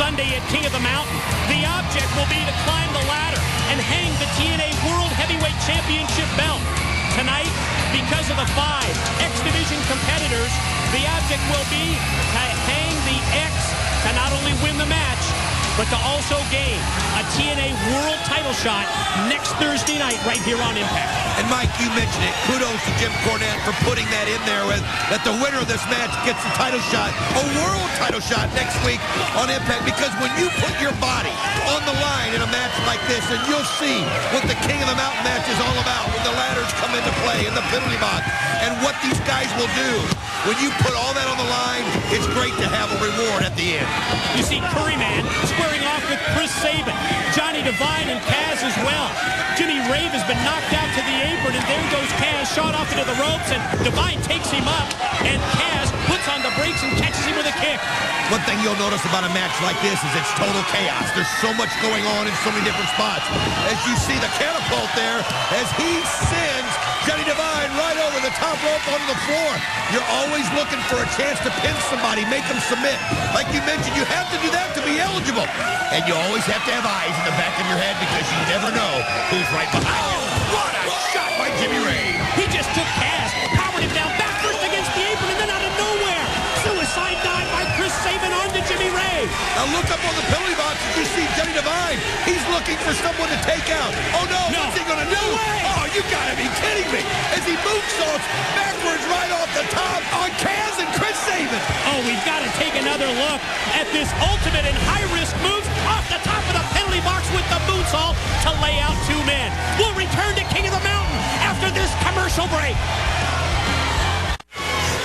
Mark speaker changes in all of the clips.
Speaker 1: Sunday at King of the Mountain. The object will be to climb the ladder and hang the TNA World Heavyweight Championship belt. Tonight, because of the 5 X Division competitors, the object will be to hang the X to not only win the match, but to also gain a TNA World title shot next Thursday night right here on Impact.
Speaker 2: And Mike, you mentioned it. Kudos to Jim Cornette for putting that in there, with that the winner of this match gets the title shot, a world title shot next week on Impact. Because when you put your body on the line in a match like this, and you'll see what the King of the Mountain match is all about when the ladders come into play in the penalty box, and what these guys will do. When you put all that on the line, it's great to have a reward at the end.
Speaker 1: You see Curryman squaring off with Chris Sabin, Johnny Devine, and Kaz as well. Jimmy Rave has been knocked out to the apron, and there goes Kaz, shot off into the ropes, and Devine takes him up, and Kaz puts on the brakes and catches him with a kick.
Speaker 2: One thing you'll notice about a match like this is it's total chaos. There's so much going on in so many different spots. As you see the catapult there, as he sends Johnny Devine right over the top rope onto the floor. You're always looking for a chance to pin somebody, make them submit. Like you mentioned, you have to do that to be eligible. And you always have to have eyes in the back of your head, because you never know who's right behind you. What a shot by Jimmy Rave.
Speaker 1: He just took Kaz, powered him down, back first against the apron, and then out of nowhere, suicide dive by Chris Sabin onto Jimmy Rave.
Speaker 2: Now look up on the penalty box and you see Johnny Devine. He's looking for someone to take out. Oh no, what's he gonna do? Oh, you gotta be kidding me. As he moonsaults backwards right off the top on Kaz and Chris Sabin.
Speaker 1: Oh, we've got to take another look at this ultimate and high-risk move off the top of the penalty box with the moonsault to lay out 2 men. We'll return to King of the Mountain after this commercial break.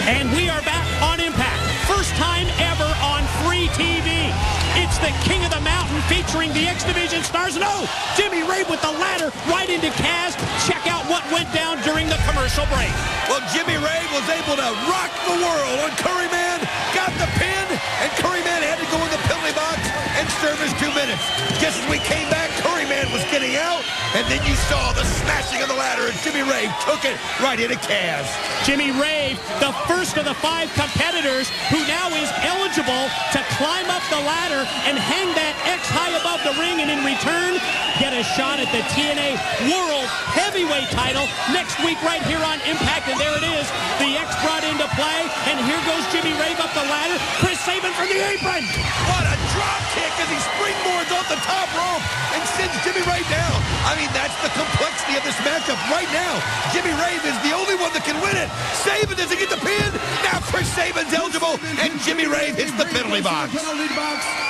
Speaker 1: And we are back on Impact. First time ever on free TV. It's the King of the Mountain featuring the X Division stars. No, Jimmy Rave with the ladder right into Kaz. Check out what went down during the commercial break.
Speaker 2: Well, Jimmy Rave was able to rock the world on Curryman, got the pin, and Curryman had to go in the penalty box and serve his 2 minutes. Just as we came back, Curryman was getting out, and then you saw the smashing of the ladder, and Jimmy Rave took it right into Kaz.
Speaker 1: Jimmy Rave, the first of the 5 competitors who now is eligible to climb up the ladder and hang that X high above the ring, and in return, get a shot at the TNA World Heavyweight title next week right here on Impact. And there it is, the X brought into play, and here goes Jimmy Rave up the ladder. Chris Sabin from the apron.
Speaker 2: What a drop kick as he springboards off the top rope and sends Jimmy Rave down. I mean, that's the complexity of this matchup right now. Jimmy Rave is the only one that can win it. Sabin doesn't get the pin. Now Chris Sabin's eligible, and Jimmy Rave hits the penalty box.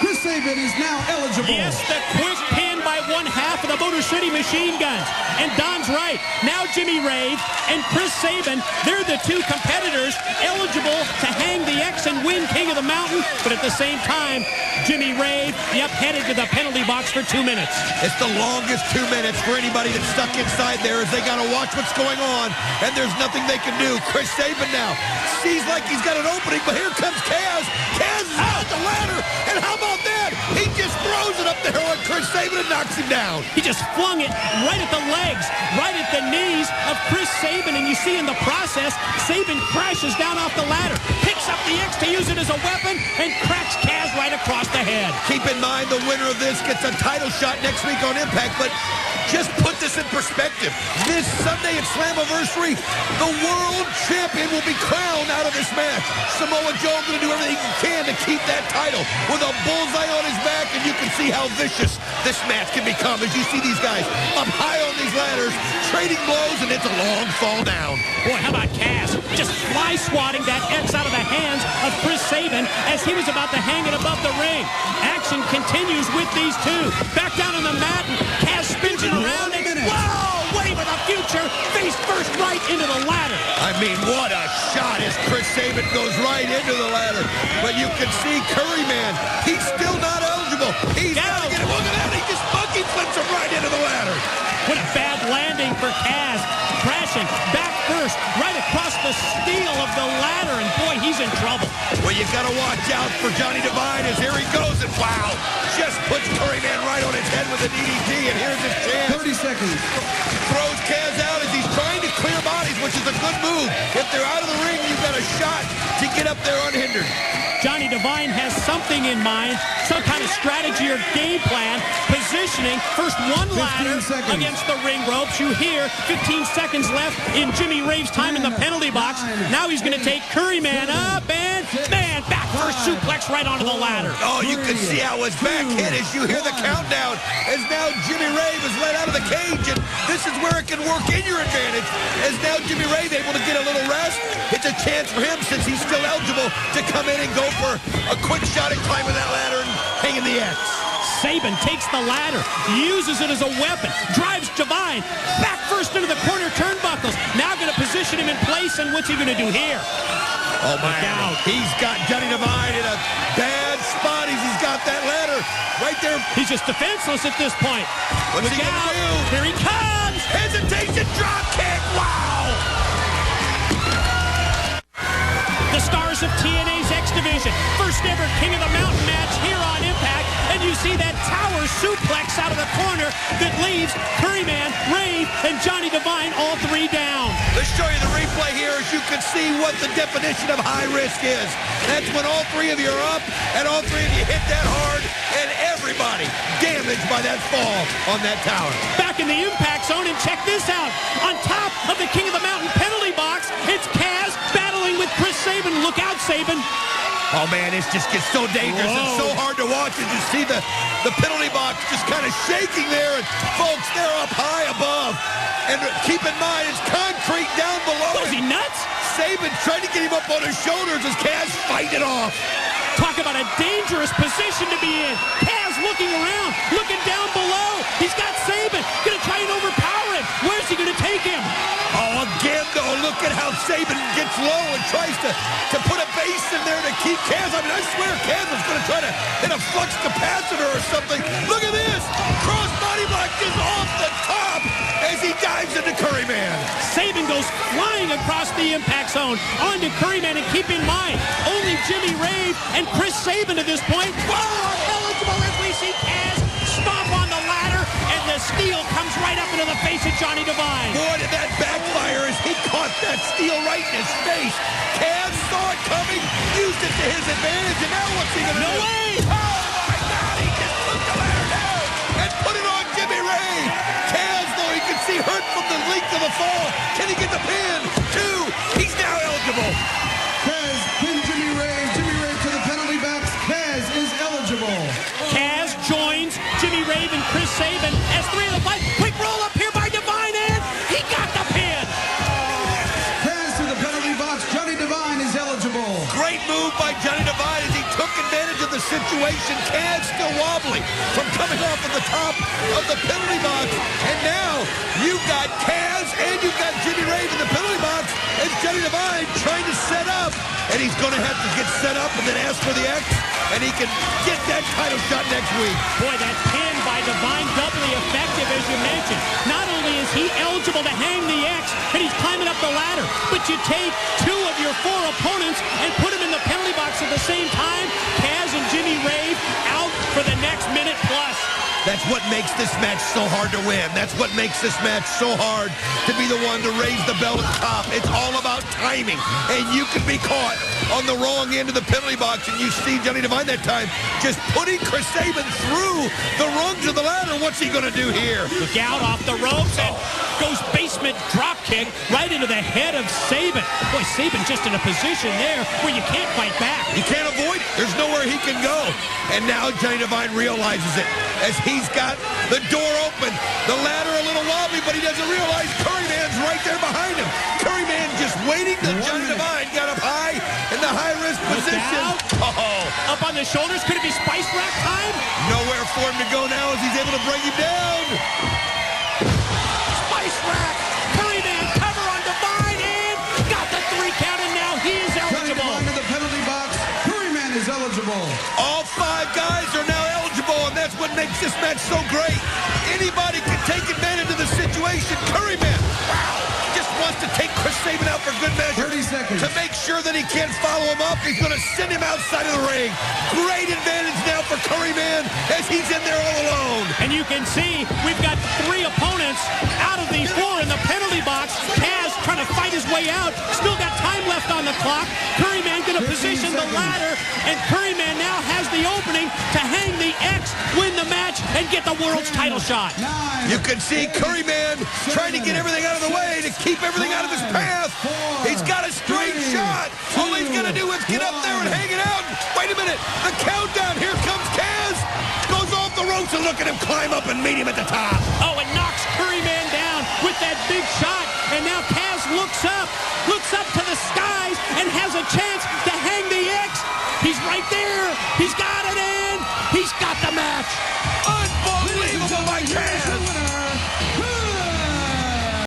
Speaker 3: Chris Sabin is now eligible.
Speaker 1: Yes, the quick pin by 1/2 of the Motor City Machine Guns. And Don's right. Now Jimmy Rave and Chris Sabin, they're the 2 competitors eligible to hang the X and win King of the Mountain. But at the same time, Jimmy Rave, headed to the penalty box for 2 minutes.
Speaker 2: It's the longest 2 minutes for anybody that's stuck inside there, as they got to watch what's going on, and there's nothing they can do. Chris Sabin now sees like he's got an opening, but here comes Kaz. Kaz is out the ladder, and how about that? He just throws it up there on Chris Sabin and knocks him down.
Speaker 1: He just flung it right at the legs, right at the knees of Chris Sabin, and you see in the process, Sabin crashes down off the ladder, picks up the X to use it as a weapon, and cracks Kaz right across the head.
Speaker 2: Keep in mind, the winner of this gets a title shot next week on Impact, but just put this in perspective. This Sunday at Slammiversary, the world champion will be crowned out of this match. Samoa Joe going to do everything he can to keep that title with a bullseye on his back, and you can see how vicious this match can become as you see these guys up high on these ladders, trading blows, and it's a long fall down.
Speaker 1: Boy, how about Kaz just fly swatting that X out of the hands of Chris Sabin as he was about to hang it above the ring. Action continues with these 2. Back down on the mat, and Kaz spins it around, and whoa, wave of the future, face first right into the ladder.
Speaker 2: I mean, what a shot as Chris Sabin goes right into the ladder. But you can see Curryman, he's still not eligible. He's got to get it. Look at that, he just monkey flips him right into the ladder.
Speaker 1: What a bad landing for Kaz, crashing back first, right across the steel of the ladder, and boy, he's in trouble.
Speaker 2: Well, you got to watch out for Johnny Devine as here he goes, and wow, just puts Curryman right on his head with a DDT, and here's his chance.
Speaker 3: 30 seconds.
Speaker 2: Throws Kaz out as he's trying to clear bodies, which is a good move. If they're out of the ring, you've got a shot to get up there unhindered.
Speaker 1: Johnny Devine has something in mind, some kind of strategy or game plan, positioning. First one ladder against the ring ropes. You hear 15 seconds left in Jimmy Rave's time in the penalty box. Now he's going to take Curryman up and back first suplex right onto the ladder.
Speaker 2: Oh, you can see how his back hit as you hear the countdown. As now Jimmy Rave is let out of the cage, and this is where it can work in your advantage. As now Jimmy Rave able to get a little rest, it's a chance for him, since he's still eligible, to come in and go for a quick shot at climbing that ladder and hanging the X.
Speaker 1: Sabin takes the ladder, uses it as a weapon, drives Devine back first into the corner turnbuckles. Now going to position him in place, and what's he going to do here?
Speaker 2: Oh, my God. He's got Johnny Devine in a bad spot. He's got that ladder right there.
Speaker 1: He's just defenseless at this point.
Speaker 2: What's he going to do?
Speaker 1: Here he comes.
Speaker 2: Hesitation, drop kick. Wow.
Speaker 1: The stars of TNA's X Division. First ever King of the Mountain match here on Impact. And you see that tower suplex out of the corner that leaves Curryman, Rave, and Johnny Devine all three down.
Speaker 2: Let's show you the replay here, as you can see what the definition of high risk is. That's when all three of you are up and all three of you hit that hard, and everybody damaged by that fall on that tower.
Speaker 1: Back in the Impact Zone, and check this out. On top of the King of the Mountain penalty box, it's Kaz battling with Chris Sabin. Look out, Sabin.
Speaker 2: Oh, man, this just gets so dangerous and so hard to watch as you see the penalty box just kind of shaking there. And, folks, they're up high above. And keep in mind, it's concrete down below.
Speaker 1: Was he nuts?
Speaker 2: Sabin tried to get him up on his shoulders as Kaz fighting it off.
Speaker 1: Talk about a dangerous position to be in. Kaz looking around, looking down below. He's got Sabin. Going to try and overpower him. Where's he going to take him?
Speaker 2: Oh, again, though, look at how Sabin gets low and tries to put a base in there to keep Kaz. I mean, I swear Kaz was going to try to hit a flux capacitor or something. Look at this. Cross body block is off the top as he dives into Curryman.
Speaker 1: Sabin goes flying across the Impact Zone onto Curryman, and keep in mind, only Jimmy Rave and Chris Sabin at this point. Whoa, eligible as we see Kaz stomp on the ladder, and the steel comes right up into the face of Johnny Devine.
Speaker 2: Boy, did that backfire as he caught that steel right in his face. Kaz saw it coming, used it to his advantage, and now what's he going to do?
Speaker 1: No way!
Speaker 2: Oh, my God, he just took the ladder down and put it on Jimmy Rave. Kaz, though, you can see hurt from the length of the fall. Can he get the pin? 2. He's now eligible.
Speaker 3: Kaz pinned Jimmy Rave. Jimmy Rave to the penalty box. Kaz is eligible.
Speaker 1: Kaz joins Jimmy Rave and Chris Sabin as three of the fight. Quick roll up here by Devine, and he got the pin.
Speaker 3: Kaz to the penalty box. Johnny Devine is eligible.
Speaker 2: Great move by Johnny Devine as he took advantage of the situation. Kaz still wobbling from coming off of the top of the penalty box. And now you've got Kaz and you've got Jimmy Rave in the penalty box as Johnny Devine trying to set up. And he's going to have to get set up and then ask for the X, and he can get that title shot next week.
Speaker 1: Boy, that pin by Devine doubly effective, as you mentioned. Not only is he eligible to hang the X, and he's climbing up the ladder, but you take 2 of your 4 opponents and put them in the penalty box at the same time. Kaz and Jimmy Rave out for the next minute plus.
Speaker 2: That's what makes this match so hard to win. That's what makes this match so hard to be the one to raise the belt at the top. It's all about timing, and you can be caught on the wrong end of the penalty box, and you see Johnny Devine that time just putting Chris Sabin through the rungs of the ladder. What's he going to do here?
Speaker 1: Look out, off the ropes, and goes basement drop kick right into the head of Sabin. Boy, Sabin just in a position there where you can't fight back.
Speaker 2: He can't avoid it. There's nowhere he can go. And now Johnny Devine realizes it as he's got the door open. The ladder a little wobbly, but he doesn't realize Curryman's right there behind him. Curryman just waiting till Johnny Devine got up high in the high-risk position. Oh.
Speaker 1: Up on the shoulders. Could it be Spice Rack time?
Speaker 2: Nowhere for him to go now as he's able to bring him down.
Speaker 1: Spice Rack. Curryman cover on Devine, and got the 3 count, and now he is
Speaker 3: Johnny
Speaker 1: eligible.
Speaker 3: Devine to the penalty box. Curryman is eligible.
Speaker 2: All 5 guys are now eligible, and that's what makes this match so great. Anybody can take advantage of the situation. Curryman, wow, just wants to take Chris Sabin out for good measure.
Speaker 3: 30 seconds.
Speaker 2: To make sure that he can't follow him up, he's going to send him outside of the ring. Great advantage now for Curryman as he's in there all alone.
Speaker 1: And you can see we've got 3 opponents out of the 4 in the penalty box. Kaz trying to fight his way out. Still got time left on the clock. Curryman going to position the ladder, and Curryman now has the opening to hang the X, win the match, and get the world's title shot.
Speaker 2: You can see Curryman trying to get everything out of the way to keep everything out of his path. He's got a straight shot. All he's going to do is get up there and hang it out. Wait a minute. The countdown. Here comes Kaz. Goes off the ropes, and look at him climb up and meet him at the top.
Speaker 1: Oh, and knocks Curryman down with that big shot. And now Kaz looks up to the skies, and has a chance to hang the X. He's right there. He's got it in. He's got the match.
Speaker 2: Unbelievable by Kaz.